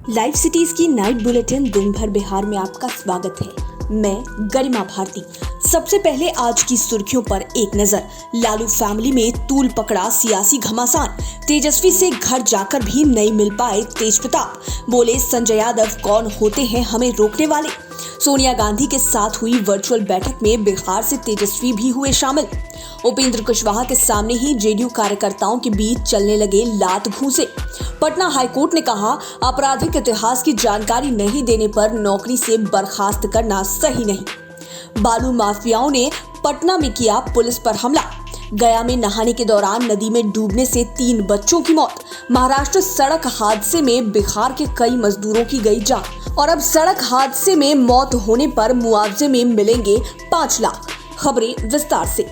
Live cities की night bulletin दिन भर बिहार में आपका स्वागत है। मैं गरिमा भारती। सबसे पहले आज की सुर्खियों पर एक नजर। लालू फैमिली में तूल पकड़ा सियासी घमासान। तेजस्वी से घर जाकर भी नहीं मिल पाए तेज प्रताप। बोले संजय यादव कौन होते हैं हमें रोकने वाले। सोनिया गांधी के साथ हुई वर्चुअल बैठक में बिहार से तेजस्वी भी हुए शामिल। उपेंद्र कुशवाहा के सामने ही जेडीयू कार्यकर्ताओं के बीच चलने लगे लात घूंसे। पटना हाईकोर्ट ने कहा आपराधिक इतिहास की जानकारी नहीं देने पर नौकरी से बर्खास्त करना सही नहीं। बालू माफियाओं ने पटना में किया पुलिस पर हमला। गया में नहाने के दौरान नदी में डूबने से 3 बच्चों की मौत। महाराष्ट्र सड़क हादसे में बिहार के कई मजदूरों की गई जान। और अब सड़क हादसे में मौत होने पर मुआवजे में मिलेंगे 5 लाख। खबरें विस्तार से।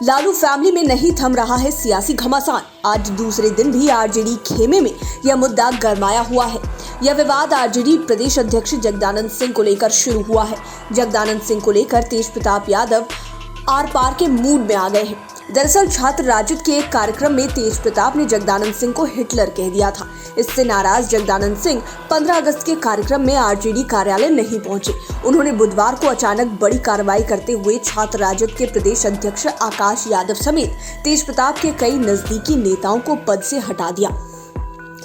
लालू फैमिली में नहीं थम रहा है सियासी घमासान। आज दूसरे दिन भी आरजेडी खेमे में यह मुद्दा गरमाया हुआ है। यह विवाद आरजेडी प्रदेश अध्यक्ष जगदानंद सिंह को लेकर शुरू हुआ है। जगदानंद सिंह को लेकर तेज प्रताप यादव आर पार के मूड में आ गए हैं। दरअसल छात्र राजद के एक कार्यक्रम में तेज प्रताप ने जगदानंद सिंह को हिटलर कह दिया था। इससे नाराज जगदानंद सिंह 15 अगस्त के कार्यक्रम में आरजेडी कार्यालय नहीं पहुंचे। उन्होंने बुधवार को अचानक बड़ी कार्रवाई करते हुए छात्र राजद के प्रदेश अध्यक्ष आकाश यादव समेत तेज प्रताप के कई नजदीकी नेताओं को पद से हटा दिया।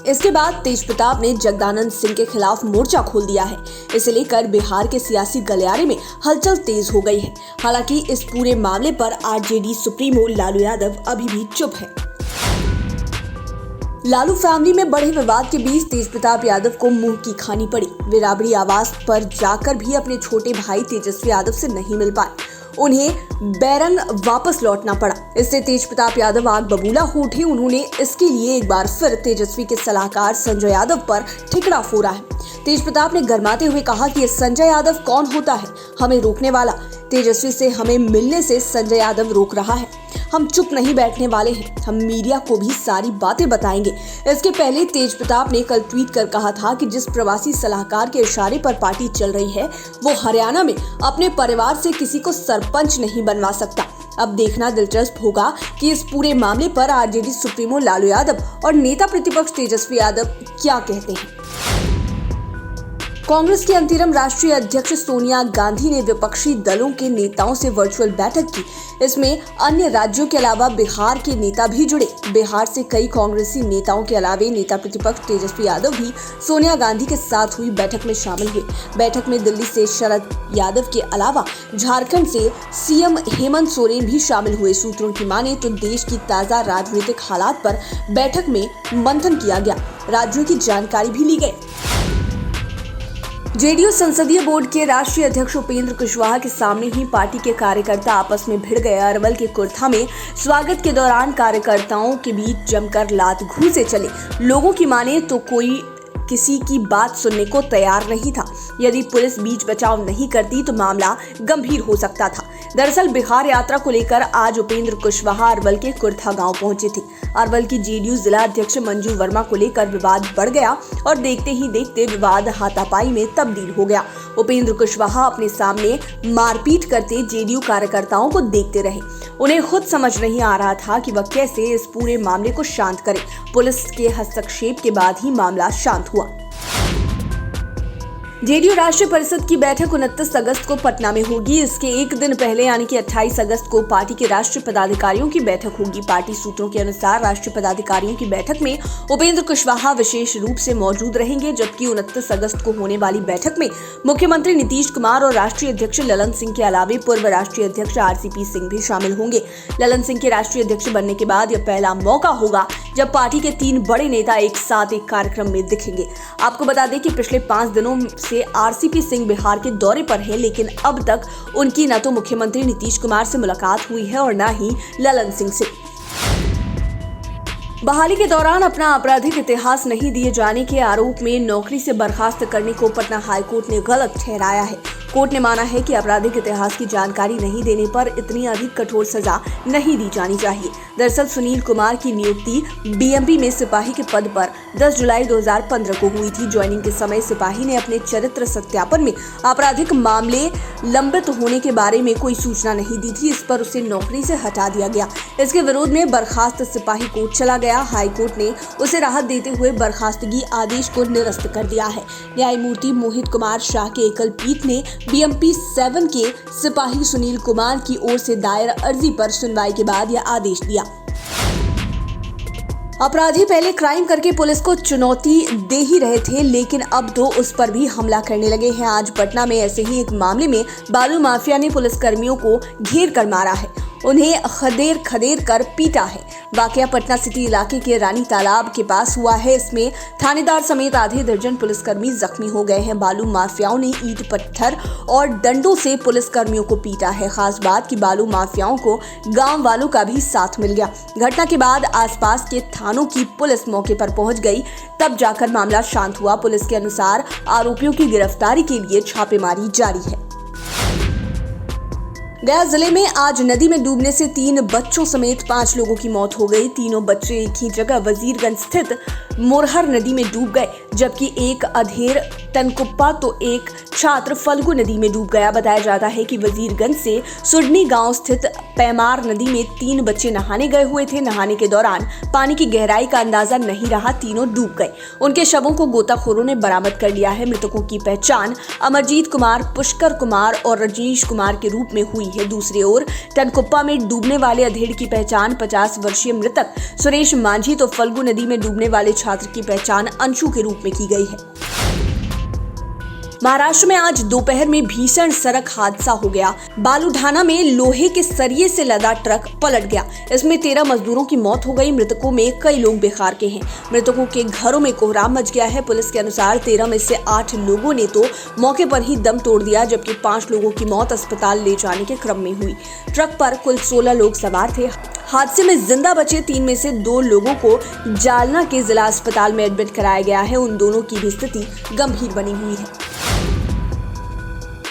इसके बाद तेज प्रताप ने जगदानंद सिंह के खिलाफ मोर्चा खोल दिया है। इसे लेकर बिहार के सियासी गलियारे में हलचल तेज हो गई है। हालांकि इस पूरे मामले पर आरजेडी सुप्रीमो लालू यादव अभी भी चुप है। लालू फैमिली में बढ़े विवाद के बीच तेज प्रताप यादव को मुंह की खानी पड़ी। वे राबड़ी आवास पर जाकर भी अपने छोटे भाई तेजस्वी यादव से नहीं मिल पाए। उन्हें बैरंग वापस लौटना पड़ा। इससे तेज प्रताप यादव आग बबूला हो उठे। उन्होंने इसके लिए एक बार फिर तेजस्वी के सलाहकार संजय यादव पर ठिकरा फोड़ा है। तेज प्रताप ने गरमाते हुए कहा कि संजय यादव कौन होता है हमें रोकने वाला। तेजस्वी से हमें मिलने से संजय यादव रोक रहा है। हम चुप नहीं बैठने वाले हैं। हम मीडिया को भी सारी बातें बताएंगे। इसके पहले तेज प्रताप ने कल ट्वीट कर कहा था कि जिस प्रवासी सलाहकार के इशारे पर पार्टी चल रही है वो हरियाणा में अपने परिवार से किसी को सरपंच नहीं बनवा सकता। अब देखना दिलचस्प होगा कि इस पूरे मामले पर आरजेडी सुप्रीमो लालू यादव और नेता प्रतिपक्ष तेजस्वी यादव क्या कहते हैं। कांग्रेस की अंतरिम राष्ट्रीय अध्यक्ष सोनिया गांधी ने विपक्षी दलों के नेताओं से वर्चुअल बैठक की। इसमें अन्य राज्यों के अलावा बिहार के नेता भी जुड़े। बिहार से कई कांग्रेसी नेताओं के अलावा नेता प्रतिपक्ष तेजस्वी यादव भी सोनिया गांधी के साथ हुई बैठक में शामिल हुए। बैठक में दिल्ली से शरद यादव के अलावा झारखंड से सीएम हेमंत सोरेन भी शामिल हुए। सूत्रों की माने तो देश की ताजा राजनीतिक हालात पर बैठक में मंथन किया गया। राज्यों की जानकारी भी ली गई। जेडीयू संसदीय बोर्ड के राष्ट्रीय अध्यक्ष उपेंद्र कुशवाहा के सामने ही पार्टी के कार्यकर्ता आपस में भिड़ गए। अरवल के कुर्था में स्वागत के दौरान कार्यकर्ताओं के बीच जमकर लात घूंसे चले। लोगों की माने तो कोई किसी की बात सुनने को तैयार नहीं था। यदि पुलिस बीच बचाव नहीं करती तो मामला गंभीर हो सकता था। दरअसल बिहार यात्रा को लेकर आज उपेंद्र कुशवाहा अरवल के कुर्था गांव पहुंचे थे। अरवल की जेडीयू जिला अध्यक्ष मंजू वर्मा को लेकर विवाद बढ़ गया और देखते ही देखते विवाद हाथापाई में तब्दील हो गया। उपेंद्र कुशवाहा अपने सामने मारपीट करते जेडीयू कार्यकर्ताओं को देखते रहे। उन्हें खुद समझ नहीं आ रहा था कि वह कैसे इस पूरे मामले को शांत करे। पुलिस के हस्तक्षेप के बाद ही मामला शांत हुआ। जेडीयू राष्ट्रीय परिषद की बैठक 29 अगस्त को पटना में होगी। इसके एक दिन पहले यानी कि 28 अगस्त को पार्टी के राष्ट्रीय पदाधिकारियों की बैठक होगी। पार्टी सूत्रों के अनुसार राष्ट्रीय पदाधिकारियों की बैठक में उपेंद्र कुशवाहा विशेष रूप से मौजूद रहेंगे, जबकि 29 अगस्त को होने वाली बैठक में मुख्यमंत्री नीतीश कुमार और राष्ट्रीय अध्यक्ष ललन सिंह के अलावे पूर्व राष्ट्रीय अध्यक्ष आरसीपी सिंह भी शामिल होंगे। ललन सिंह के राष्ट्रीय अध्यक्ष बनने के बाद यह पहला मौका होगा जब पार्टी के 3 बड़े नेता एक साथ एक कार्यक्रम में दिखेंगे। आपको बता दें कि पिछले 5 दिनों से आरसीपी सिंह बिहार के दौरे पर है, लेकिन अब तक उनकी न तो मुख्यमंत्री नीतीश कुमार से मुलाकात हुई है और न ही ललन सिंह से। बहाली के दौरान अपना आपराधिक इतिहास नहीं दिए जाने के आरोप में नौकरी से बर्खास्त करने को पटना हाईकोर्ट ने गलत ठहराया है। कोर्ट ने माना है कि आपराधिक इतिहास की जानकारी नहीं देने पर इतनी अधिक कठोर सजा नहीं दी जानी चाहिए। दरअसल सुनील कुमार की नियुक्ति बीएमपी में सिपाही के पद पर 10 जुलाई 2015 को हुई थी। ज्वाइनिंग के समय सिपाही ने अपने चरित्र सत्यापन में आपराधिक मामले लंबित होने के बारे में कोई सूचना नहीं दी थी। इस पर उसे नौकरी से हटा दिया गया। इसके विरोध में बर्खास्त सिपाही कोर्ट चला गया। हाई कोर्ट ने उसे राहत देते हुए बर्खास्तगी आदेश को निरस्त कर दिया है। न्यायमूर्ति मोहित कुमार शाह के एकल पीठ ने बीएमपी 7 के सिपाही सुनील कुमार की ओर से दायर अर्जी पर सुनवाई के बाद यह आदेश दिया। अपराधी पहले क्राइम करके पुलिस को चुनौती दे ही रहे थे, लेकिन अब तो उस पर भी हमला करने लगे हैं। आज पटना में ऐसे ही एक मामले में बालू माफिया ने पुलिसकर्मियों को घेर कर मारा है, उन्हें खदेड़ कर पीटा है। वाकया पटना सिटी इलाके के रानी तालाब के पास हुआ है। इसमें थानेदार समेत आधे दर्जन पुलिसकर्मी जख्मी हो गए हैं। बालू माफियाओं ने ईंट पत्थर और डंडों से पुलिसकर्मियों को पीटा है। खास बात कि बालू माफियाओं को गांव वालों का भी साथ मिल गया। घटना के बाद आसपास के थानों की पुलिस मौके पर पहुंच गई, तब जाकर मामला शांत हुआ। पुलिस के अनुसार आरोपियों की गिरफ्तारी के लिए छापेमारी जारी है। गया जिले में आज नदी में डूबने से 3 बच्चों समेत 5 लोगों की मौत हो गई। तीनों बच्चे एक ही जगह वजीरगंज स्थित मोरहर नदी में डूब गए, जबकि एक अधेर तनकुप्पा तो एक छात्र फल्गु नदी में डूब गया। बताया जाता है कि वजीरगंज से सुडनी गांव स्थित पैमार नदी में 3 बच्चे नहाने गए हुए थे। नहाने के दौरान पानी की गहराई का अंदाजा नहीं रहा, तीनों डूब गए। उनके शवों को गोताखोरों ने बरामद कर लिया है। मृतकों की पहचान अमरजीत कुमार, पुष्कर कुमार और रजनीश कुमार के रूप में हुई है। दूसरी ओर तनकुप्पा में डूबने वाले अधेड़ की पहचान 50 वर्षीय मृतक सुरेश मांझी तो फल्गु नदी में डूबने वाले छात्र की पहचान अंशु के रूप में की गई है। महाराष्ट्र में आज दोपहर में भीषण सड़क हादसा हो गया। बालूढाना में लोहे के सरिये से लदा ट्रक पलट गया। इसमें 13 मजदूरों की मौत हो गई। मृतकों में कई लोग बेकार के हैं। मृतकों के घरों में कोहराम मच गया है। पुलिस के अनुसार 13 में से 8 लोगों ने तो मौके पर ही दम तोड़ दिया, जबकि 5 लोगों की मौत अस्पताल ले जाने के क्रम में हुई। ट्रक पर कुल 16 लोग सवार थे। हादसे में जिंदा बचे 3 में से 2 लोगों को जालना के जिला अस्पताल में एडमिट कराया गया है। उन दोनों की भी स्थिति गंभीर बनी हुई है।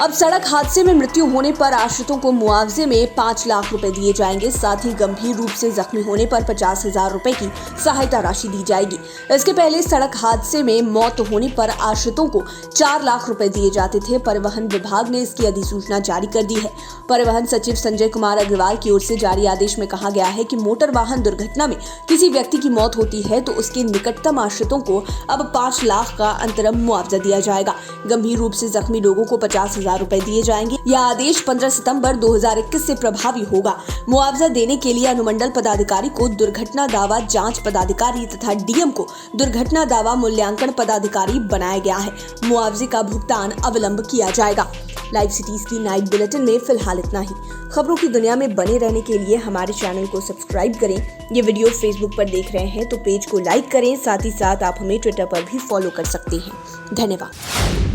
अब सड़क हादसे में मृत्यु होने पर आश्रितों को मुआवजे में 5 लाख रुपए दिए जाएंगे। साथ ही गंभीर रूप से जख्मी होने पर 50,000 रुपए की सहायता राशि दी जाएगी। इसके पहले सड़क हादसे में मौत होने पर आश्रितों को 4 लाख रुपए दिए जाते थे। परिवहन विभाग ने इसकी अधिसूचना जारी कर दी है। परिवहन सचिव संजय कुमार अग्रवाल की ओर से जारी आदेश में कहा गया है कि मोटर वाहन दुर्घटना में किसी व्यक्ति की मौत होती है तो उसके निकटतम आश्रितों को अब 5 लाख का अंतरिम मुआवजा दिया जाएगा। गंभीर रूप से जख्मी लोगों को 50,000 रुपए दिए जाएंगे। यह आदेश 15 सितंबर 2021 से प्रभावी होगा। मुआवजा देने के लिए अनुमंडल पदाधिकारी को दुर्घटना दावा जांच पदाधिकारी तथा डीएम को दुर्घटना दावा मूल्यांकन पदाधिकारी बनाया गया है। मुआवजे का भुगतान अविलंब किया जाएगा। लाइव सिटीज की नाइट बुलेटिन में फिलहाल इतना ही। खबरों की दुनिया में बने रहने के लिए हमारे चैनल को सब्सक्राइब करें। ये वीडियो फेसबुक पर देख रहे हैं तो पेज को लाइक करें, साथ ही साथ आप हमें ट्विटर पर भी फॉलो कर सकते हैं। धन्यवाद।